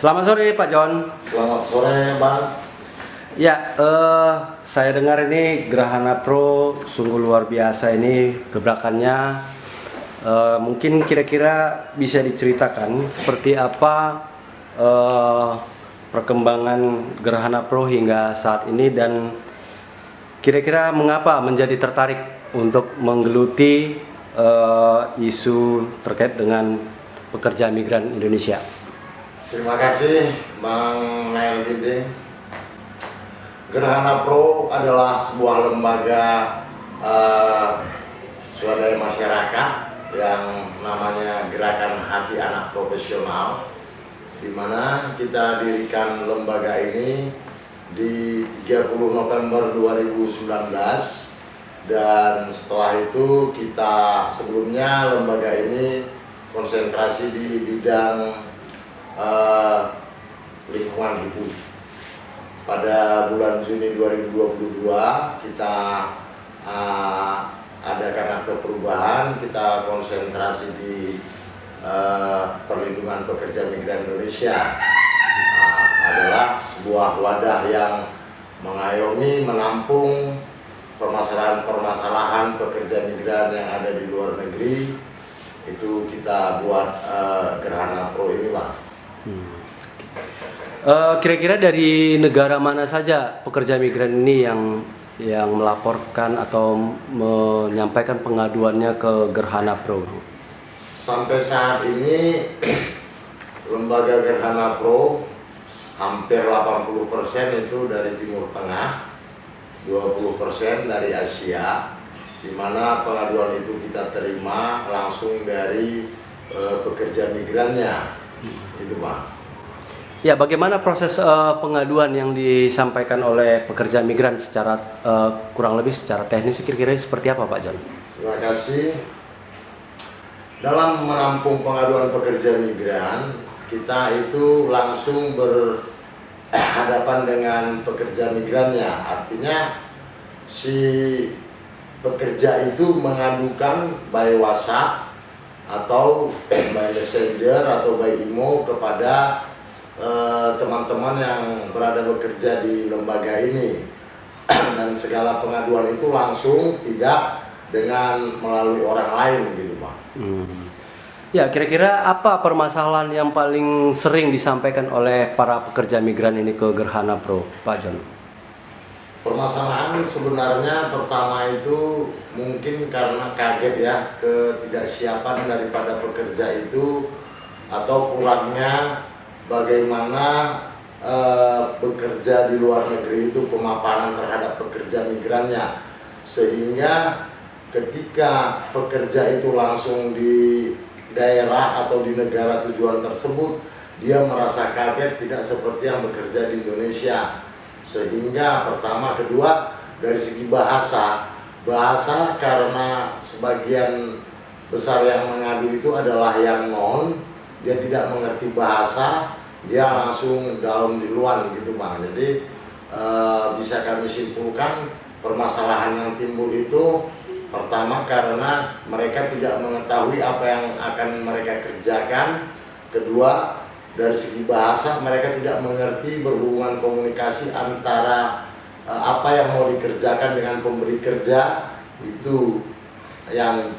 Selamat sore Pak John. Selamat sore Bang. Ya, saya dengar ini Gerhana Pro sungguh luar biasa ini gebrakannya. Mungkin kira-kira bisa diceritakan seperti apa perkembangan Gerhana Pro hingga saat ini dan kira-kira mengapa menjadi tertarik untuk menggeluti isu terkait dengan pekerja migran Indonesia. Terima kasih Bang Nail Ginting. Gerhana Pro adalah sebuah lembaga swadaya masyarakat yang namanya Gerakan Hati Anak Profesional, di mana kita dirikan lembaga ini di 30 November 2019, dan setelah itu kita sebelumnya lembaga ini konsentrasi di bidang lingkungan hidup. Pada bulan Juni 2022 kita adakan akte perubahan, kita konsentrasi di perlindungan pekerja migran Indonesia. Adalah sebuah wadah yang mengayomi, menampung permasalahan-permasalahan pekerja migran yang ada di luar negeri. Itu kita buat Gerhana Pro ini, Bang. Kira-kira dari negara mana saja pekerja migran ini yang melaporkan atau menyampaikan pengaduannya ke Gerhana Pro? Sampai saat ini lembaga Gerhana Pro hampir 80% itu dari Timur Tengah, 20% dari Asia, di mana pengaduan itu kita terima langsung dari pekerja migrannya, itu Bang. Ya, bagaimana proses pengaduan yang disampaikan oleh pekerja migran secara kurang lebih secara teknis kira-kira seperti apa Pak John? Terima kasih. Dalam menampung pengaduan pekerja migran, kita itu langsung berhadapan dengan pekerja migrannya. Artinya si pekerja itu mengadukan by WhatsApp atau by Messenger atau by email kepada teman-teman yang berada bekerja di lembaga ini, dan segala pengaduan itu langsung, tidak dengan melalui orang lain, gitu Pak. Ya, kira-kira apa permasalahan yang paling sering disampaikan oleh para pekerja migran ini ke Gerhana Pro, Pak John? Permasalahan sebenarnya pertama itu mungkin karena kaget ya, ketidaksiapan daripada pekerja itu atau kurangnya bagaimana bekerja di luar negeri itu, pemaparan terhadap pekerja migrannya, sehingga ketika pekerja itu langsung di daerah atau di negara tujuan tersebut, dia merasa kaget, tidak seperti yang bekerja di Indonesia. Sehingga pertama, kedua dari segi bahasa karena sebagian besar yang mengadu itu adalah yang non, dia tidak mengerti bahasa, dia langsung down di luar, gitu Bang. Jadi bisa kami simpulkan permasalahan yang timbul itu pertama karena mereka tidak mengetahui apa yang akan mereka kerjakan. Kedua, dari segi bahasa mereka tidak mengerti berhubungan komunikasi antara apa yang mau dikerjakan dengan pemberi kerja. Itu yang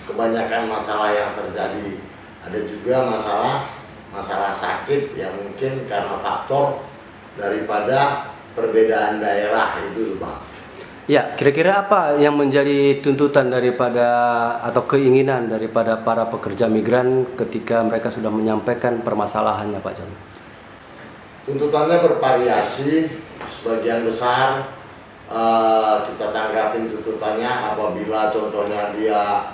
kebanyakan masalah yang terjadi. Ada juga masalah sakit yang mungkin karena faktor daripada perbedaan daerah itu, Bang. Ya, kira-kira apa yang menjadi tuntutan daripada atau keinginan daripada para pekerja migran ketika mereka sudah menyampaikan permasalahannya, Pak John? Tuntutannya bervariasi. Sebagian besar kita tanggapin tuntutannya apabila contohnya dia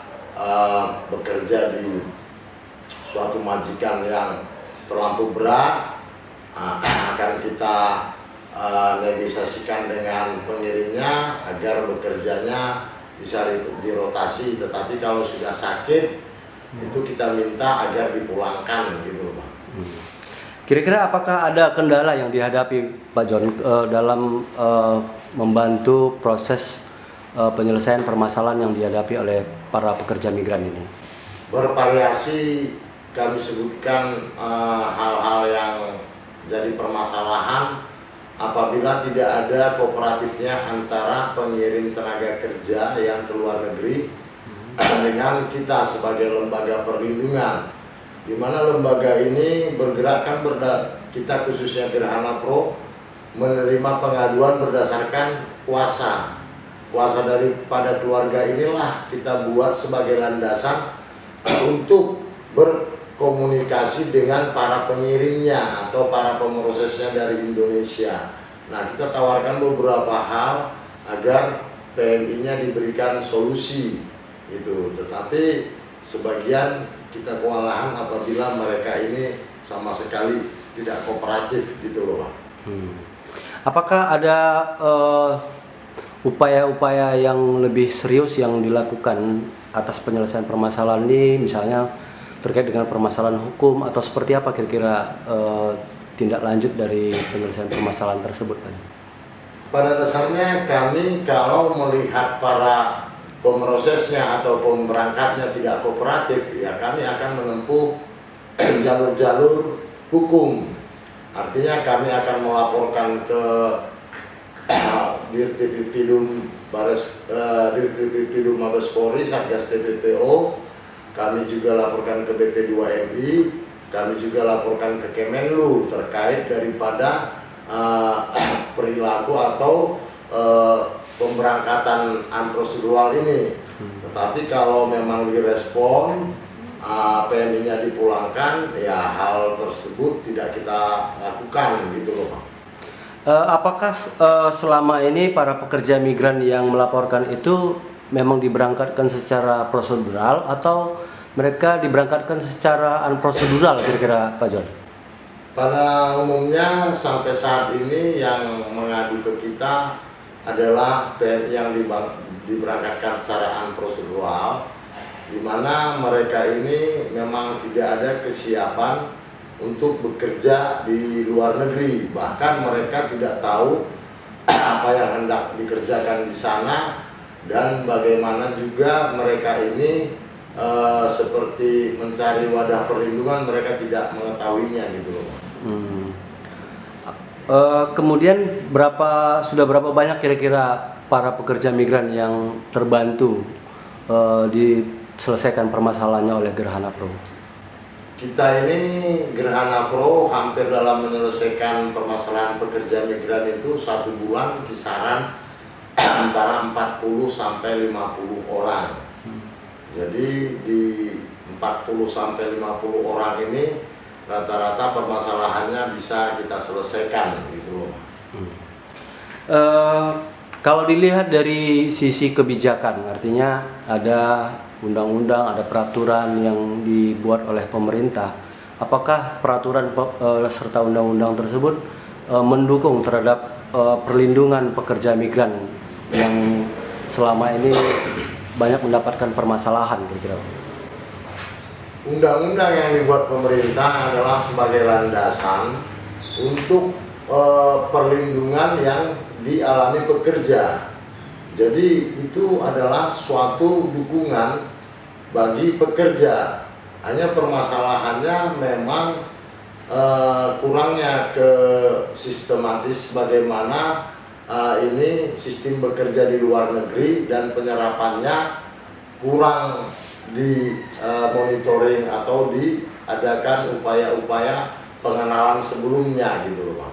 bekerja di suatu majikan yang terlampau berat, akan kita negosiasikan dengan pengirimnya agar bekerjanya bisa dirotasi. Tetapi kalau sudah sakit, itu kita minta agar dipulangkan, gitu Pak. Kira-kira apakah ada kendala yang dihadapi Pak John dalam membantu proses penyelesaian permasalahan yang dihadapi oleh para pekerja migran ini? Bervariasi kami sebutkan hal-hal yang jadi permasalahan apabila tidak ada kooperatifnya antara pengirim tenaga kerja yang ke luar negeri dengan kita sebagai lembaga perlindungan, di mana lembaga ini bergerakkan kita khususnya Gerhana Pro menerima pengaduan berdasarkan kuasa daripada keluarga. Inilah kita buat sebagai landasan untuk berkomunikasi dengan para pengirimnya atau para pemrosesnya dari Indonesia. Nah, kita tawarkan beberapa hal agar PMI-nya diberikan solusi itu, tetapi sebagian kita kewalahan apabila mereka ini sama sekali tidak kooperatif gitu loh, Pak. Apakah ada upaya-upaya yang lebih serius yang dilakukan atas penyelesaian permasalahan ini, misalnya terkait dengan permasalahan hukum, atau seperti apa kira-kira tindak lanjut dari penyelesaian permasalahan tersebut, Pak? Pada dasarnya kami kalau melihat para pemrosesnya atau pemberangkatnya tidak kooperatif, ya kami akan menempuh jalur-jalur hukum. Artinya kami akan melaporkan ke Dirtipidum Mabes Polri, Satgas TPPO. Kami juga laporkan ke BP2MI, kami juga laporkan ke Kemenlu terkait daripada perilaku atau pemberangkatan unprocedural ini. Tetapi kalau memang direspon, PMI-nya dipulangkan, ya hal tersebut tidak kita lakukan gitu loh, Pak. Apakah selama ini para pekerja migran yang melaporkan itu memang diberangkatkan secara prosedural atau mereka diberangkatkan secara unprocedural kira-kira, Pak John? Pada umumnya sampai saat ini yang mengadu ke kita adalah PMI yang diberangkatkan secara unprocedural, di mana mereka ini memang tidak ada kesiapan untuk bekerja di luar negeri, bahkan mereka tidak tahu apa yang hendak dikerjakan di sana, dan bagaimana juga mereka ini seperti mencari wadah perlindungan, mereka tidak mengetahuinya gitu loh. Kemudian sudah berapa banyak kira-kira para pekerja migran yang terbantu diselesaikan permasalahannya oleh Gerhana Pro? Kita ini Gerhana Pro hampir dalam menyelesaikan permasalahan pekerja migran itu 1 bulan kisaran antara 40 sampai 50 orang. Jadi di 40 sampai 50 orang ini rata-rata permasalahannya bisa kita selesaikan gitu. Kalau dilihat dari sisi kebijakan, artinya ada undang-undang, ada peraturan yang dibuat oleh pemerintah. Apakah peraturan serta undang-undang tersebut mendukung terhadap perlindungan pekerja migran yang selama ini banyak mendapatkan permasalahan kira-kira? Undang-undang yang dibuat pemerintah adalah sebagai landasan untuk perlindungan yang dialami pekerja. Jadi itu adalah suatu dukungan bagi pekerja. Hanya permasalahannya memang kurangnya ke sistematis bagaimana ini sistem bekerja di luar negeri dan penyerapannya kurang di monitoring atau diadakan upaya-upaya pengenalan sebelumnya gitu loh, Pak.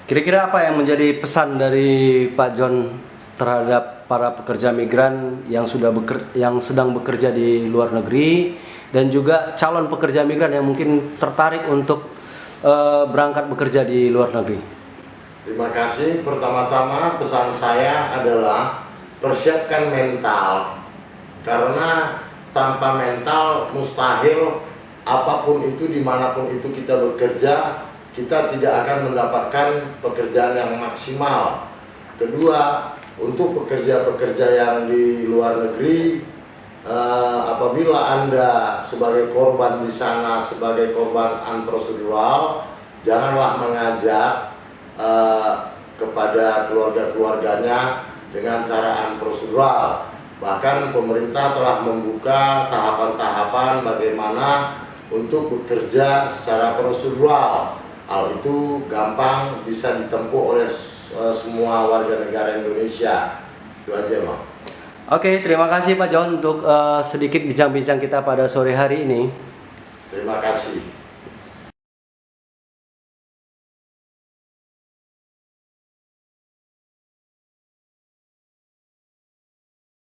Kira-kira apa yang menjadi pesan dari Pak John terhadap para pekerja migran yang sedang bekerja di luar negeri dan juga calon pekerja migran yang mungkin tertarik untuk berangkat bekerja di luar negeri? Terima kasih. Pertama-tama pesan saya adalah persiapkan mental, karena tanpa mental mustahil apapun itu, dimanapun itu kita bekerja, kita tidak akan mendapatkan pekerjaan yang maksimal. Kedua, untuk pekerja-pekerja yang di luar negeri, apabila Anda sebagai korban di sana, sebagai korban unprocedural, janganlah mengajak kepada keluarga-keluarganya dengan cara unprocedural. Bahkan pemerintah telah membuka tahapan-tahapan bagaimana untuk bekerja secara prosedural. Hal itu gampang bisa ditempuh oleh semua warga negara Indonesia. Itu aja, Bang. Oke, terima kasih Pak John untuk sedikit bincang-bincang kita pada sore hari ini. Terima kasih.